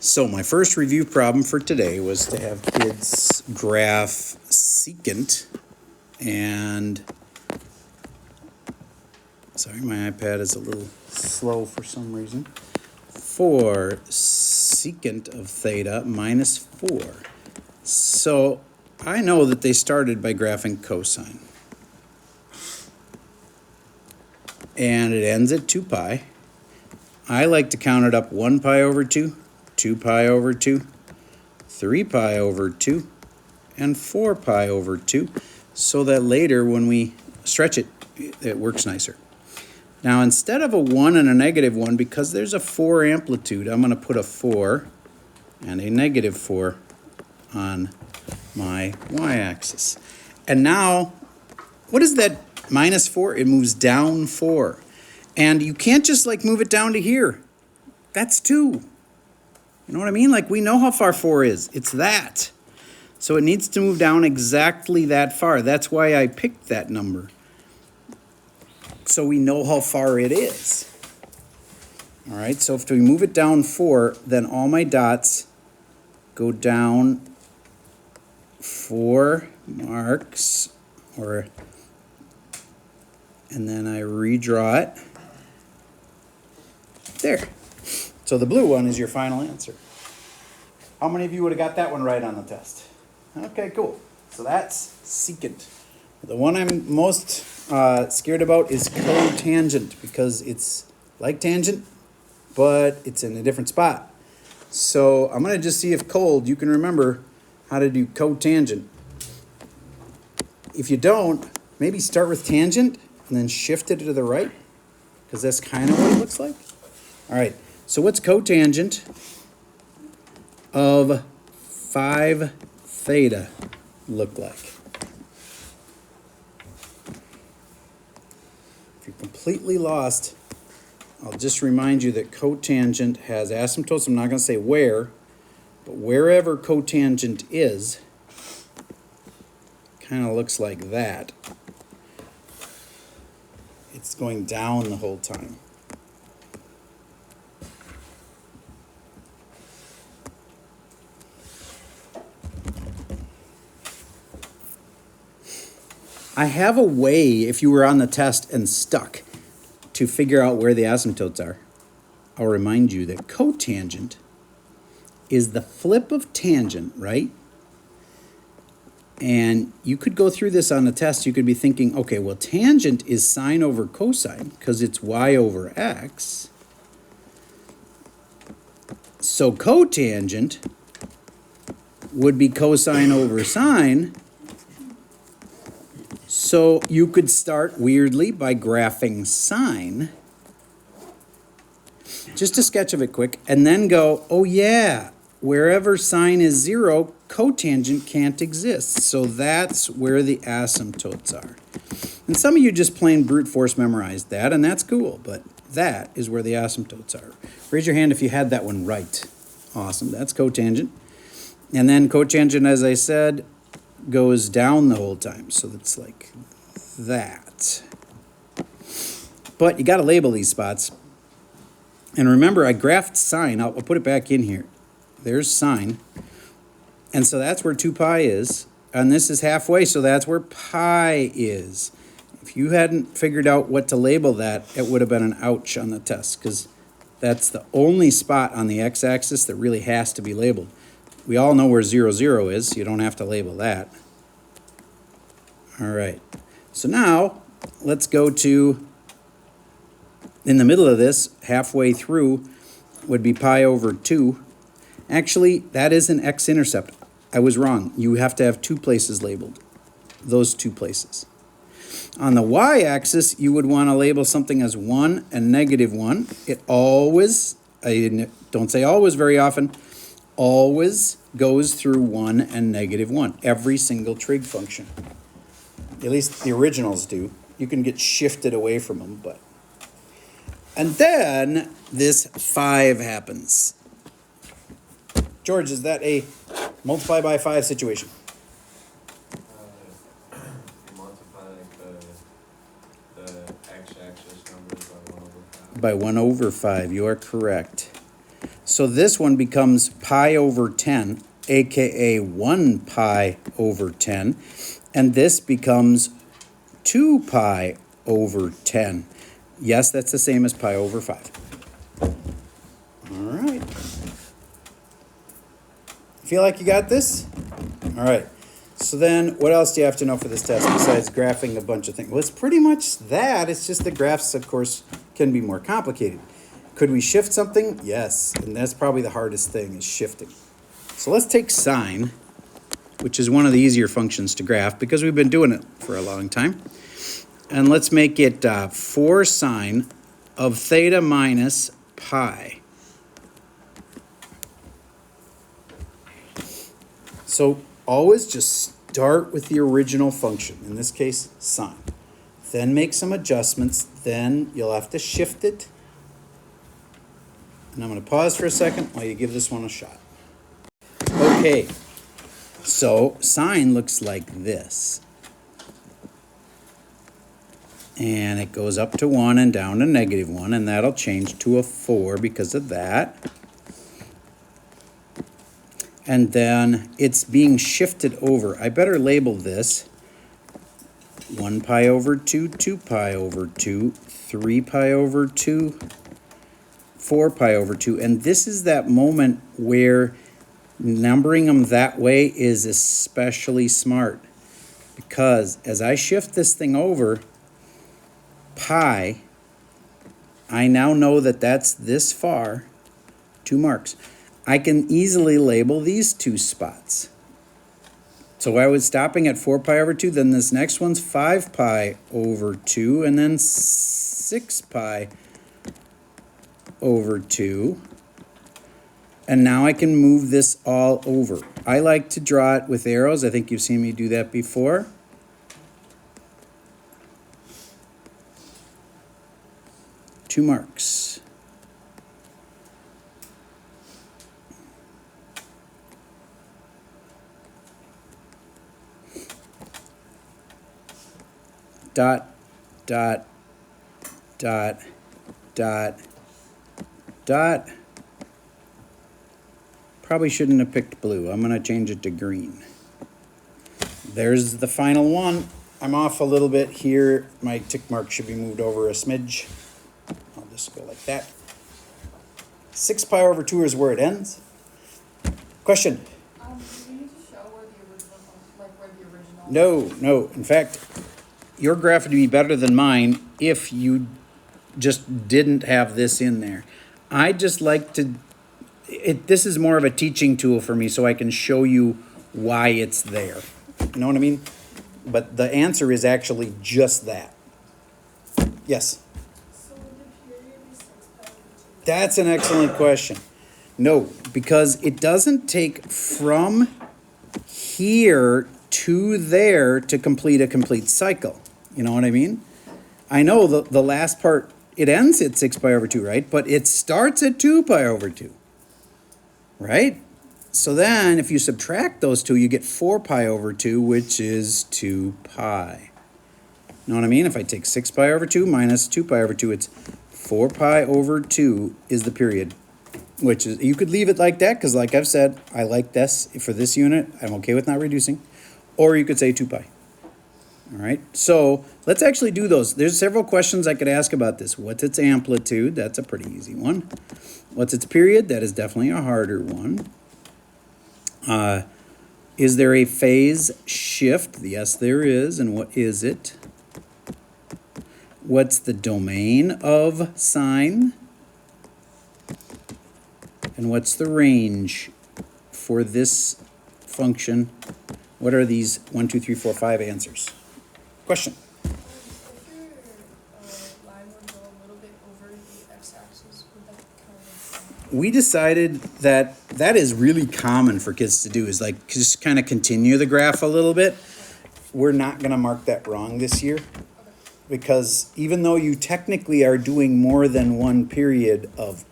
So my first review problem for today was to have kids graph secant and, sorry, my iPad is a little slow for some reason, for secant of theta minus 4. So I know that they started by graphing cosine. And it ends at 2 pi. I like to count it up 1 pi over 2, 2 pi over 2, 3 pi over 2, and 4 pi over 2, so that later when we stretch it, it works nicer. Now instead of a 1 and a negative 1, because there's a 4 amplitude, I'm going to put a 4 and a negative 4 on my y-axis. And now, what is that minus 4? It moves down 4. And you can't just like move it down to here. That's 2. You know what I mean? Like, we know how far 4 is. It's that. So it needs to move down exactly that far. That's why I picked that number. So we know how far it is. All right, so if we move it down 4, then all my dots go down 4 marks, and then I redraw it. There. So the blue one is your final answer. How many of you would have got that one right on the test? Okay, cool. So that's secant. The one I'm most scared about is cotangent, because it's like tangent, but it's in a different spot. So I'm going to just see if cold you can remember how to do cotangent. If you don't, maybe start with tangent and then shift it to the right, because that's kind of what it looks like. All right, so what's cotangent of 5 theta look like? If you're completely lost, I'll just remind you that cotangent has asymptotes. I'm not going to say where, but wherever cotangent is, kind of looks like that. It's going down the whole time. I have a way, if you were on the test and stuck, to figure out where the asymptotes are. I'll remind you that cotangent is the flip of tangent, right? And you could go through this on the test. You could be thinking, okay, well, tangent is sine over cosine because it's y over x. So cotangent would be cosine over sine. So you could start weirdly by graphing sine. Just a sketch of it quick, and then go, oh yeah, wherever sine is 0, cotangent can't exist. So that's where the asymptotes are. And some of you just plain brute force memorized that, and that's cool, but that is where the asymptotes are. Raise your hand if you had that one right. Awesome, that's cotangent. And then cotangent, as I said, goes down the whole time, so it's like that. But you got to label these spots. And remember, I graphed sine. I'll put it back in here. There's sine. And so that's where 2 pi is. And this is halfway, so that's where pi is. If you hadn't figured out what to label that, it would have been an ouch on the test, because that's the only spot on the x-axis that really has to be labeled. We all know where 0, 0 is. You don't have to label that. All right. So now, let's go to, in the middle of this, halfway through, would be pi over 2. Actually, that is an x-intercept. I was wrong. You have to have 2 places labeled. Those 2 places. On the y-axis, you would want to label something as 1 and negative 1. It always, I don't say always very often, always goes through 1 and negative 1. Every single trig function. At least the originals do. You can get shifted away from them, but. And then this 5 happens. George, is that a multiply by 5 situation? Multiplying the x-axis numbers by 1 over 5. By 1 over 5, you are correct. So this one becomes pi over 10, aka 1 pi over 10, and this becomes 2 pi over 10. Yes, that's the same as pi over 5. All right. Feel like you got this? All right. So then what else do you have to know for this test besides graphing a bunch of things? Well, it's pretty much that. It's just the graphs, of course, can be more complicated. Could we shift something? Yes. And that's probably the hardest thing is shifting. So let's take sine, which is one of the easier functions to graph because we've been doing it for a long time. And let's make it 4 sine of theta minus pi. So always just start with the original function, in this case, sine. Then make some adjustments, then you'll have to shift it. And I'm going to pause for a second while you give this one a shot. Okay, so sine looks like this. And it goes up to 1 and down to -1, and that'll change to a 4 because of that. And then it's being shifted over. I better label this 1 pi over 2, 2 pi over 2, 3 pi over 2, 4 pi over 2. And this is that moment where numbering them that way is especially smart. Because as I shift this thing over, pi, I now know that that's this far, 2 marks. I can easily label these 2 spots. So I was stopping at 4 pi over 2, then this next one's 5 pi over 2, and then 6 pi over 2. And now I can move this all over. I like to draw it with arrows. I think you've seen me do that before. Two marks. Dot, dot, dot, dot, dot. Probably shouldn't have picked blue. I'm going to change it to green. There's the final one. I'm off a little bit here. My tick mark should be moved over a smidge. I'll just go like that. 6 pi over 2 is where it ends. Question? Do you need to show where the original, No. In fact, your graph would be better than mine if you just didn't have this in there. I just like to, this is more of a teaching tool for me so I can show you why it's there. You know what I mean? But the answer is actually just that. Yes? So would the period be 6 pi over 2? That's an excellent question. No, because it doesn't take from here to there to complete a complete cycle. You know what I mean? I know the last part, it ends at 6 pi over 2, right? But it starts at 2 pi over 2, right? So then if you subtract those two, you get 4 pi over 2, which is 2 pi. You know what I mean? If I take 6 pi over 2 minus 2 pi over 2, it's 4 pi over 2 is the period. Which is, you could leave it like that, because like I've said, I like this for this unit. I'm okay with not reducing. Or you could say 2 pi. All right, so let's actually do those. There's several questions I could ask about this. What's its amplitude? That's a pretty easy one. What's its period? That is definitely a harder one. Is there a phase shift? Yes, there is. And what is it? What's the domain of sine? And what's the range for this function? What are these 1, 2, 3, 4, 5 answers? Question? If your line would go a little bit over the x-axis, would that count as sine? We decided that that is really common for kids to do, is like just kind of continue the graph a little bit. We're not going to mark that wrong this year, because even though you technically are doing more than one period of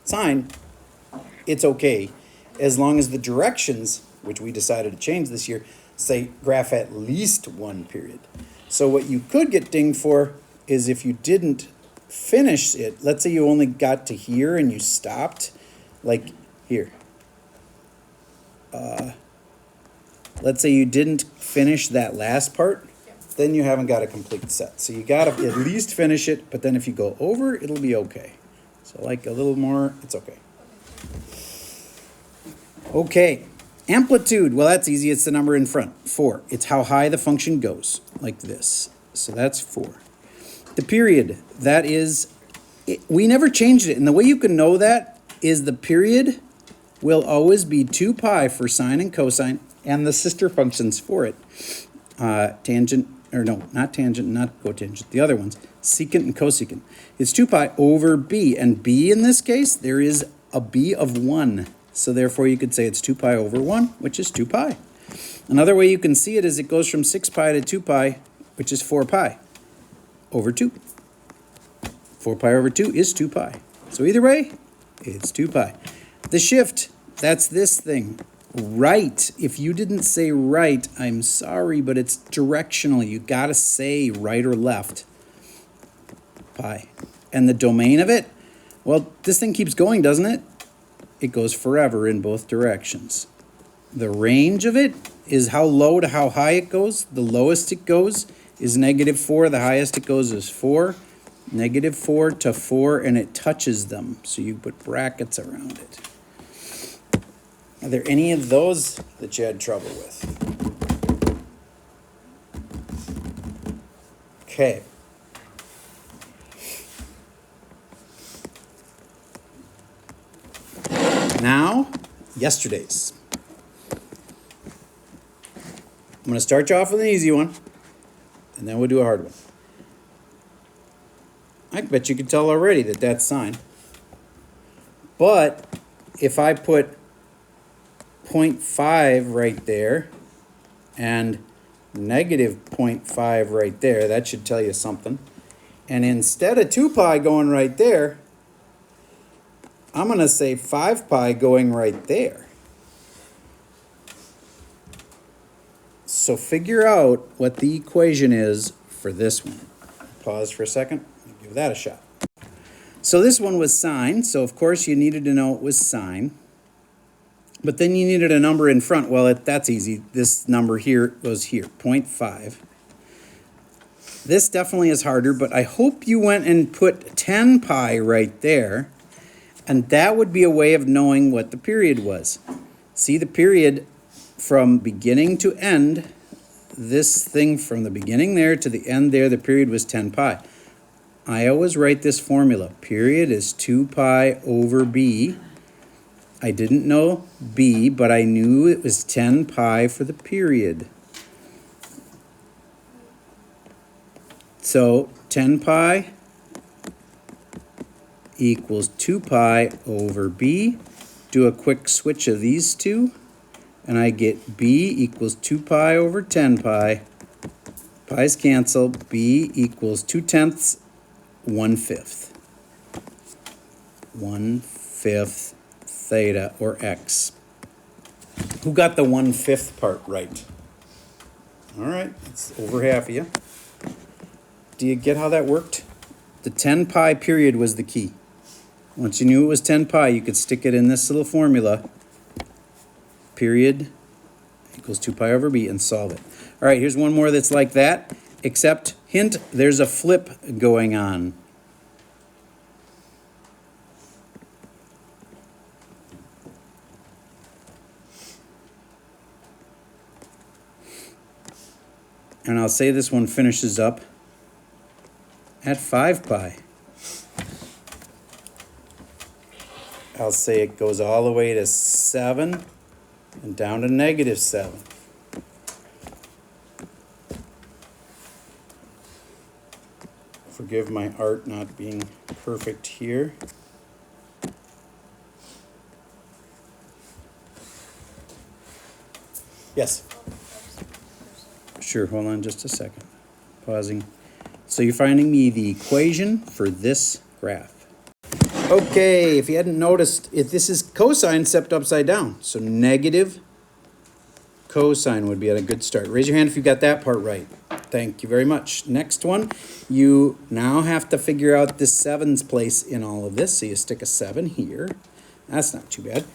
sine, it's okay as long as the directions, which we decided to change this year, say graph at least one period. So what you could get dinged for is if you didn't finish it. Let's say you only got to here and you stopped. Like here. Let's say you didn't finish that last part, then you haven't got a complete set. So you got to at least finish it, but then if you go over, it'll be okay. So like a little more, it's okay. Okay, amplitude. Well, that's easy. It's the number in front, 4. It's how high the function goes, like this. So that's 4. The period, that is, we never changed it. And the way you can know that is the period will always be 2 pi for sine and cosine, and the sister functions for it. Tangent, or no, not tangent, not cotangent, the other ones, secant and cosecant. It's 2 pi over b, and b in this case, there is a b of 1. So therefore you could say it's 2 pi over 1, which is 2 pi. Another way you can see it is it goes from 6 pi to 2 pi, which is 4 pi over 2. 4 pi over 2 is 2 pi. So either way, it's 2 pi. The shift, that's this thing. Right. If you didn't say right, I'm sorry, but it's directional. You got to say right or left. Pi. And the domain of it, well, this thing keeps going, doesn't it? It goes forever in both directions. The range of it is how low to how high it goes. The lowest it goes is -4. The highest it goes is 4. -4 to 4, and it touches them. So you put brackets around it. Are there any of those that you had trouble with? Okay. Now, yesterday's. I'm going to start you off with an easy one, and then we'll do a hard one. I bet you can tell already that that's sine. But if I put 0.5 right there and -0.5 right there, that should tell you something. And instead of 2 pi going right there, I'm going to say 5 pi going right there. So figure out what the equation is for this one. Pause for a second. Give that a shot. So this one was sine, so of course you needed to know it was sine. But then you needed a number in front. Well, that's easy. This number here goes here, 0.5. This definitely is harder, but I hope you went and put 10 pi right there, and that would be a way of knowing what the period was. See the period from beginning to end, this thing from the beginning there to the end there, the period was 10 pi. I always write this formula. Period is 2 pi over b. I didn't know b, but I knew it was 10 pi for the period. So 10 pi equals 2 pi over b. Do a quick switch of these two, and I get b equals 2 pi over 10 pi. Pi's cancel. b equals 2/10, 1/5. 1/5 theta, or x. Who got the 1/5 part right? All right, it's over half of you. Do you get how that worked? The 10 pi period was the key. Once you knew it was 10 pi, you could stick it in this little formula. Period equals 2 pi over b and solve it. All right, here's one more that's like that, except, hint, there's a flip going on. And I'll say this one finishes up at 5 pi. I'll say it goes all the way to 7 and down to -7. Forgive my art not being perfect here. Yes? Sure, hold on just a second. Pausing. So you're finding me the equation for this graph. Okay, if you hadn't noticed, this is cosine except upside down. So negative cosine would be a good start. Raise your hand if you got that part right. Thank you very much. Next one, you now have to figure out this 7's place in all of this. So you stick a 7 here. That's not too bad.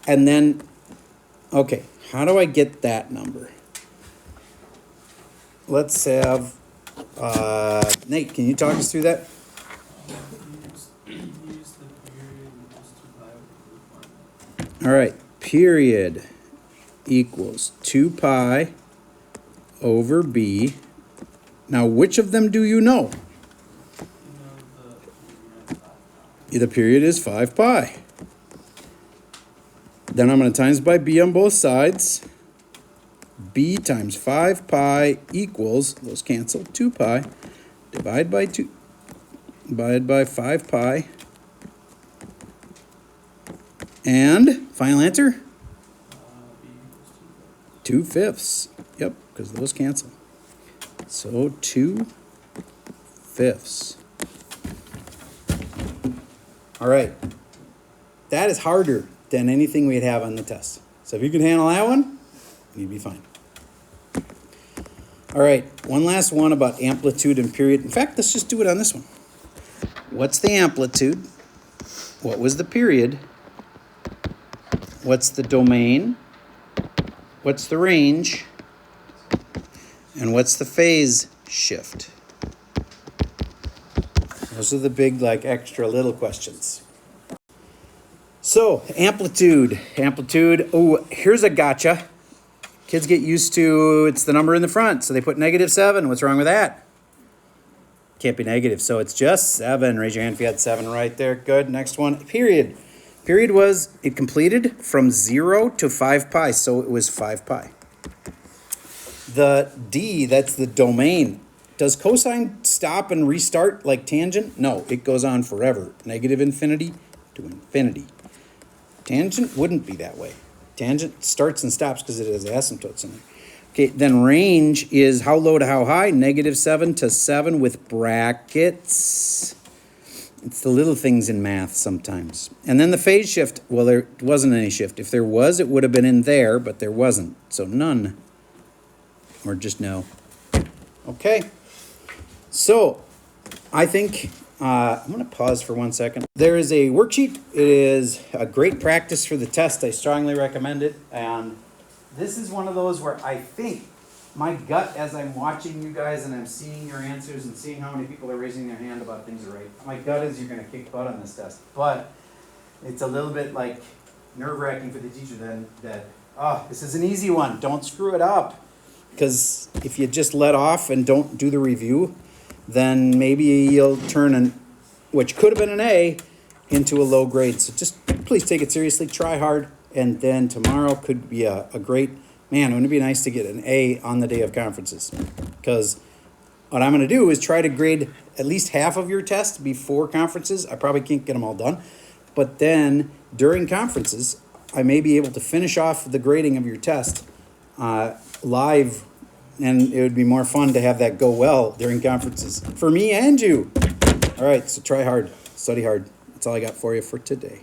And then, okay, how do I get that number? Let's have, Nate, can you talk us through that? All right, period equals 2 pi over b. Now, which of them do you know? The period is 5 pi. Then I'm going to times by b on both sides. B times 5 pi equals, those cancel, 2 pi. Divide by 2, divided by 5 pi. And final answer? 2/5. Yep, because those cancel. So 2/5. All right. That is harder than anything we'd have on the test. So if you can handle that one, you'd be fine. All right, one last one about amplitude and period. In fact, let's just do it on this one. What's the amplitude? What was the period? What's the domain? What's the range? And what's the phase shift? Those are the big, like, extra little questions. So, amplitude. Oh, here's a gotcha. Kids get used to, it's the number in the front, so they put -7. What's wrong with that? Can't be negative, so it's just 7. Raise your hand if you had 7 right there. Good. Next one, period. Period was, it completed from 0 to 5 pi, so it was 5 pi. The D, that's the domain. Does cosine stop and restart like tangent? No, it goes on forever. -infinity to infinity. Tangent wouldn't be that way. Tangent starts and stops because it has asymptotes in there. Okay, then range is how low to how high? -7 to 7 with brackets. It's the little things in math sometimes. And then the phase shift, well, there wasn't any shift. If there was, it would have been in there, but there wasn't. So none. Or just no. Okay. So, I think, I'm going to pause for 1 second. There is a worksheet. It is a great practice for the test. I strongly recommend it. And this is one of those where I think my gut, as I'm watching you guys and I'm seeing your answers and seeing how many people are raising their hand about things are right, my gut is you're going to kick butt on this test. But it's a little bit like nerve-wracking for the teacher then that, this is an easy one. Don't screw it up. Because if you just let off and don't do the review, then maybe you'll turn which could have been an A into a low grade. So just please take it seriously, try hard, and then tomorrow could be a great, man, wouldn't it be nice to get an A on the day of conferences? Because what I'm going to do is try to grade at least half of your test before conferences. I probably can't get them all done. But then during conferences, I may be able to finish off the grading of your test live, and it would be more fun to have that go well during conferences for me and you. All right, so try hard, study hard. That's all I got for you for today.